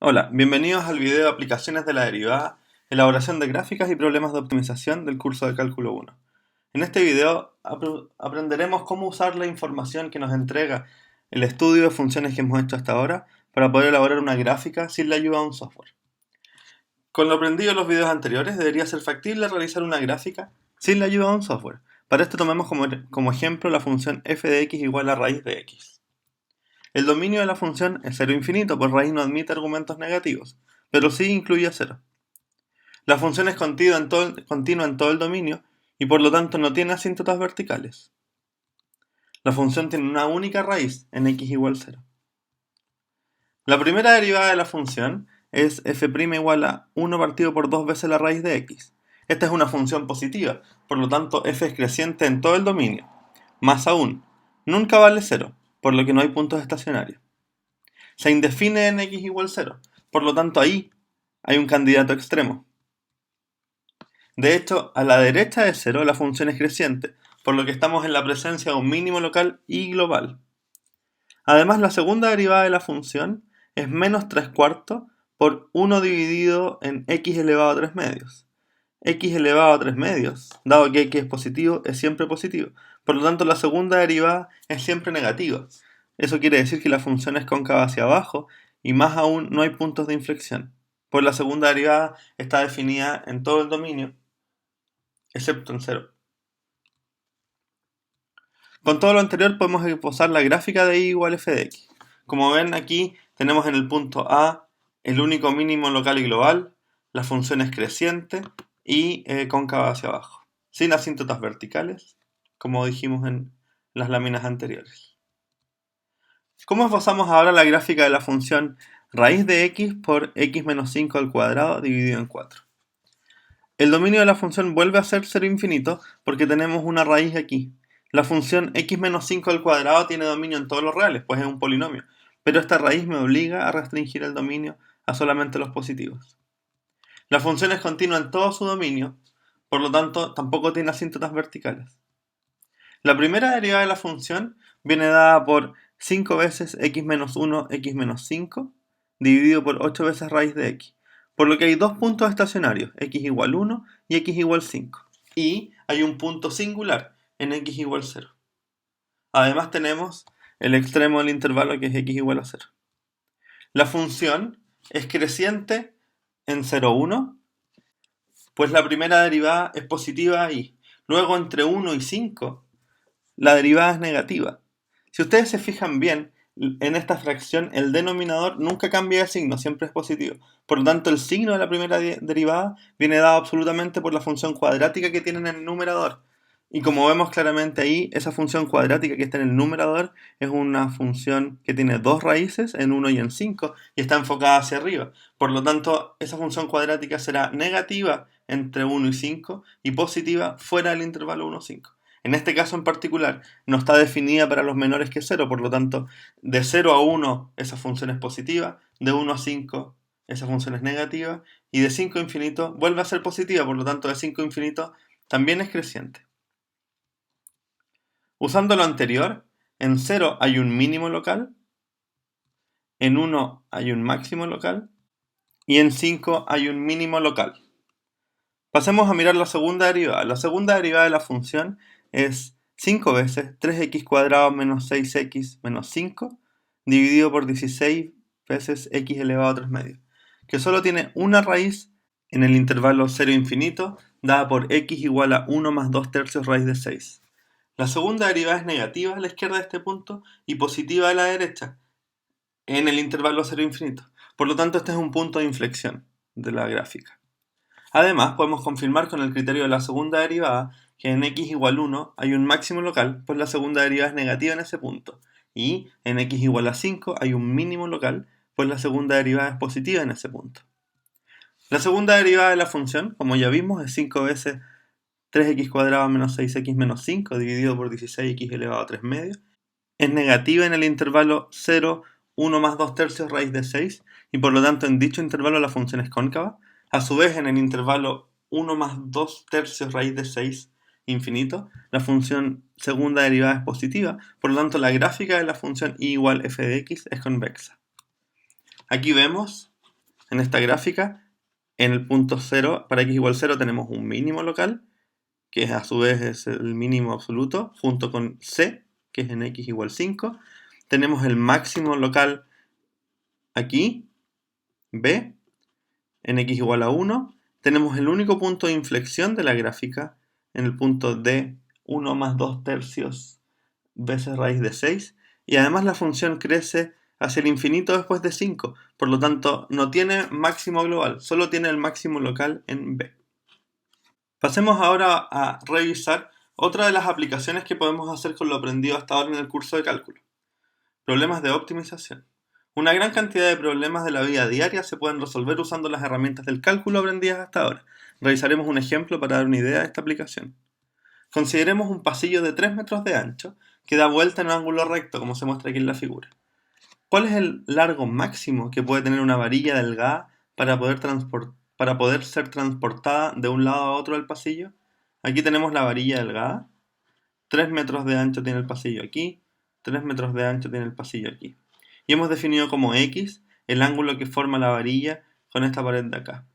Hola, bienvenidos al video de aplicaciones de la derivada, elaboración de gráficas y problemas de optimización del curso de Cálculo 1. En este video aprenderemos cómo usar la información que nos entrega el estudio de funciones que hemos hecho hasta ahora para poder elaborar una gráfica sin la ayuda de un software. Con lo aprendido en los videos anteriores, debería ser factible realizar una gráfica sin la ayuda de un software. Para esto tomemos como ejemplo la función f de x igual a raíz de x. El dominio de la función es cero infinito, pues raíz no admite argumentos negativos, pero sí incluye a cero. La función es continua en todo el dominio y por lo tanto no tiene asíntotas verticales. La función tiene una única raíz en x igual 0. La primera derivada de la función es f' igual a 1 partido por 2 veces la raíz de x. Esta es una función positiva, por lo tanto f es creciente en todo el dominio. Más aún, nunca vale 0, por lo que no hay puntos estacionarios. Se indefine en x igual 0, por lo tanto ahí hay un candidato extremo. De hecho, a la derecha de 0 la función es creciente, por lo que estamos en la presencia de un mínimo local y global. Además, la segunda derivada de la función es menos 3 cuartos por 1 dividido en x elevado a 3 medios. X elevado a 3 medios, dado que x es positivo, es siempre positivo. Por lo tanto, la segunda derivada es siempre negativa. Eso quiere decir que la función es cóncava hacia abajo y más aún no hay puntos de inflexión, pues la segunda derivada está definida en todo el dominio, excepto en 0. Con todo lo anterior podemos esbozar la gráfica de y igual f de x. Como ven aquí tenemos en el punto A el único mínimo local y global, la función es creciente y cóncava hacia abajo, sin asíntotas verticales, como dijimos en las láminas anteriores. ¿Cómo esbozamos ahora la gráfica de la función raíz de x por x menos 5 al cuadrado dividido en 4? El dominio de la función vuelve a ser 0 infinito porque tenemos una raíz aquí. La función x menos 5 al cuadrado tiene dominio en todos los reales, pues es un polinomio, pero esta raíz me obliga a restringir el dominio a solamente los positivos. La función es continua en todo su dominio, por lo tanto tampoco tiene asíntotas verticales. La primera derivada de la función viene dada por 5 veces x menos 1, x menos 5, dividido por 8 veces raíz de x, por lo que hay dos puntos estacionarios, x igual 1 y x igual 5, y hay un punto singular en x igual 0. Además tenemos el extremo del intervalo que es x igual a 0. La función es creciente en 0, 1, pues la primera derivada es positiva y luego entre 1 y 5 la derivada es negativa. Si ustedes se fijan bien, en esta fracción el denominador nunca cambia de signo, siempre es positivo. Por lo tanto, el signo de la primera derivada viene dado absolutamente por la función cuadrática que tiene en el numerador. Y como vemos claramente ahí, esa función cuadrática que está en el numerador es una función que tiene dos raíces, en 1 y en 5, y está enfocada hacia arriba. Por lo tanto, esa función cuadrática será negativa entre 1 y 5 y positiva fuera del intervalo 1, 5. En este caso en particular, no está definida para los menores que 0, por lo tanto, de 0 a 1 esa función es positiva, de 1 a 5 esa función es negativa, y de 5 a infinito vuelve a ser positiva, por lo tanto, de 5 a infinito también es creciente. Usando lo anterior, en 0 hay un mínimo local, en 1 hay un máximo local, y en 5 hay un mínimo local. Pasemos a mirar la segunda derivada. La segunda derivada de la función es 5 veces 3x cuadrado menos 6x menos 5 dividido por 16 veces x elevado a 3 medios, que solo tiene una raíz en el intervalo 0 infinito, dada por x igual a 1 más 2 tercios raíz de 6. La segunda derivada es negativa a la izquierda de este punto y positiva a la derecha en el intervalo 0 infinito. Por lo tanto, este es un punto de inflexión de la gráfica. Además, podemos confirmar con el criterio de la segunda derivada que en x igual 1 hay un máximo local, pues la segunda derivada es negativa en ese punto. Y en x igual a 5 hay un mínimo local, pues la segunda derivada es positiva en ese punto. La segunda derivada de la función, como ya vimos, es 5 veces 3x cuadrado menos 6x menos 5 dividido por 16x elevado a 3 medios. Es negativa en el intervalo 0, 1 más 2 tercios raíz de 6, y por lo tanto en dicho intervalo la función es cóncava. A su vez, en el intervalo 1 más 2 tercios raíz de 6 infinito, la función segunda derivada es positiva, por lo tanto la gráfica de la función y igual f de x es convexa. Aquí vemos En esta gráfica, en el punto 0, para x igual 0 tenemos un mínimo local, que a su vez es el mínimo absoluto, junto con c, que es en x igual 5. Tenemos el máximo local aquí, b, en x igual a 1. Tenemos el único punto de inflexión de la gráfica, en el punto d, 1 más 2 tercios veces raíz de 6. Y además la función crece hacia el infinito después de 5. Por lo tanto, no tiene máximo global, solo tiene el máximo local en b. Pasemos ahora a revisar otra de las aplicaciones que podemos hacer con lo aprendido hasta ahora en el curso de cálculo. Problemas de optimización. Una gran cantidad de problemas de la vida diaria se pueden resolver usando las herramientas del cálculo aprendidas hasta ahora. Revisaremos un ejemplo para dar una idea de esta aplicación. Consideremos un pasillo de 3 metros de ancho que da vuelta en un ángulo recto, como se muestra aquí en la figura. ¿Cuál es el largo máximo que puede tener una varilla delgada para poder ser transportada de un lado a otro del pasillo? Aquí tenemos la varilla delgada. 3 metros de ancho tiene el pasillo aquí. 3 metros de ancho tiene el pasillo aquí. Y hemos definido como x el ángulo que forma la varilla con esta pared de acá.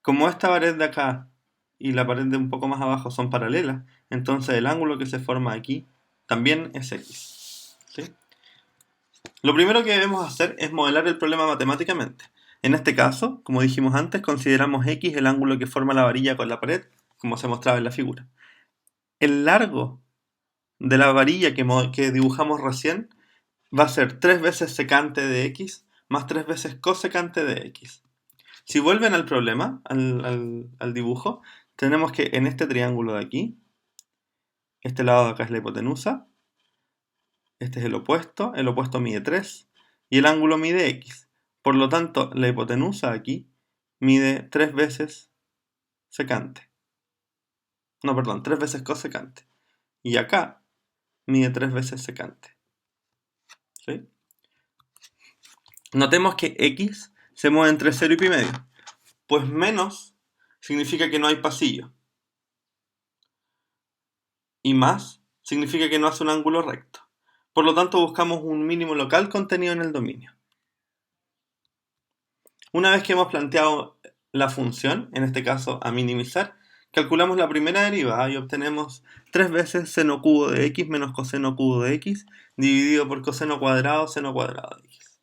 Como esta pared de acá y la pared de un poco más abajo son paralelas, entonces el ángulo que se forma aquí también es x. ¿Sí? Lo primero que debemos hacer es modelar el problema matemáticamente. En este caso, como dijimos antes, consideramos x el ángulo que forma la varilla con la pared, como se mostraba en la figura. El largo de la varilla que dibujamos recién va a ser 3 veces secante de x más 3 veces cosecante de x. Si vuelven al problema, al dibujo, tenemos que en este triángulo de aquí, este lado de acá es la hipotenusa, este es el opuesto mide 3 y el ángulo mide x. Por lo tanto, la hipotenusa aquí mide 3 veces secante. No, perdón, 3 veces cosecante. Y acá mide 3 veces secante. ¿Sí? Notemos que x se mueve entre 0 y pi medio. Pues menos significa que no hay pasillo. Y más significa que no hace un ángulo recto. Por lo tanto, buscamos un mínimo local contenido en el dominio. Una vez que hemos planteado la función, en este caso a minimizar, calculamos la primera derivada y obtenemos 3 veces seno cubo de x menos coseno cubo de x dividido por coseno cuadrado de x.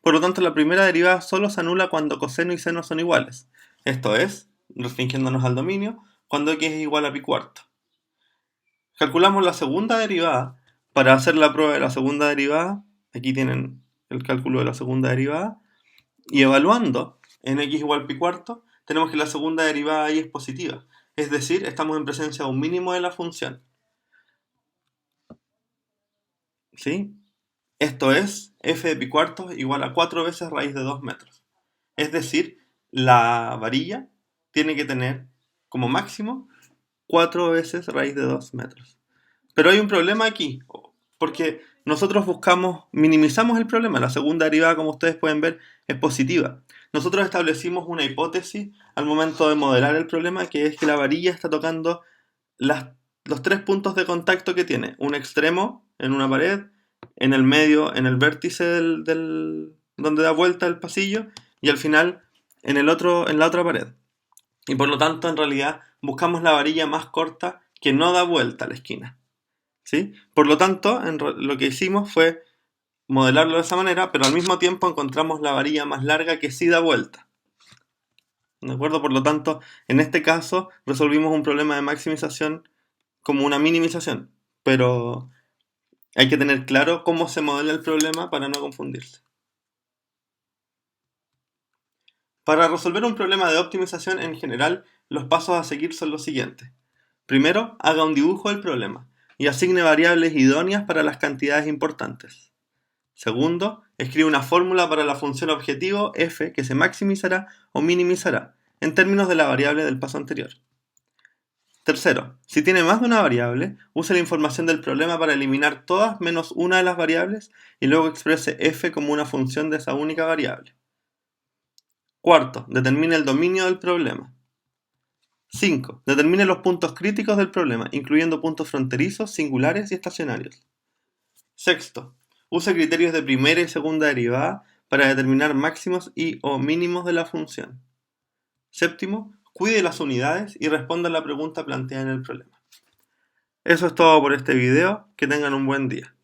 Por lo tanto, la primera derivada solo se anula cuando coseno y seno son iguales. Esto es, restringiéndonos al dominio, cuando x es igual a pi cuarto. Calculamos la segunda derivada. Para hacer la prueba de la segunda derivada, aquí tienen el cálculo de la segunda derivada, y evaluando en x igual pi cuarto, tenemos que la segunda derivada ahí es positiva. Es decir, estamos en presencia de un mínimo de la función. ¿Sí? Esto es f de pi cuartos igual a 4 veces raíz de 2 metros. Es decir, la varilla tiene que tener como máximo 4 veces raíz de 2 metros. Pero hay un problema aquí, porque nosotros minimizamos el problema. La segunda derivada, como ustedes pueden ver, es positiva. Nosotros establecimos una hipótesis al momento de modelar el problema, que es que la varilla está tocando los 3 puntos de contacto que tiene. Un extremo en una pared, en el medio, en el vértice donde da vuelta el pasillo, y al final en la otra pared. Y por lo tanto, en realidad, buscamos la varilla más corta que no da vuelta a la esquina. ¿Sí? Por lo tanto, lo que hicimos fue modelarlo de esa manera, pero al mismo tiempo encontramos la varilla más larga que sí da vuelta. ¿De acuerdo? Por lo tanto, en este caso resolvimos un problema de maximización como una minimización, pero hay que tener claro cómo se modela el problema para no confundirse. Para resolver un problema de optimización en general, los pasos a seguir son los siguientes. Primero, haga un dibujo del problema y asigne variables idóneas para las cantidades importantes. Segundo, escribe una fórmula para la función objetivo f que se maximizará o minimizará en términos de la variable del paso anterior. Tercero, si tiene más de una variable, use la información del problema para eliminar todas menos una de las variables y luego exprese f como una función de esa única variable. Cuarto, determine el dominio del problema. 5. Determine los puntos críticos del problema, incluyendo puntos fronterizos, singulares y estacionarios. Sexto, use criterios de primera y segunda derivada para determinar máximos y o mínimos de la función. Séptimo, cuide las unidades y responda a la pregunta planteada en el problema. Eso es todo por este video. Que tengan un buen día.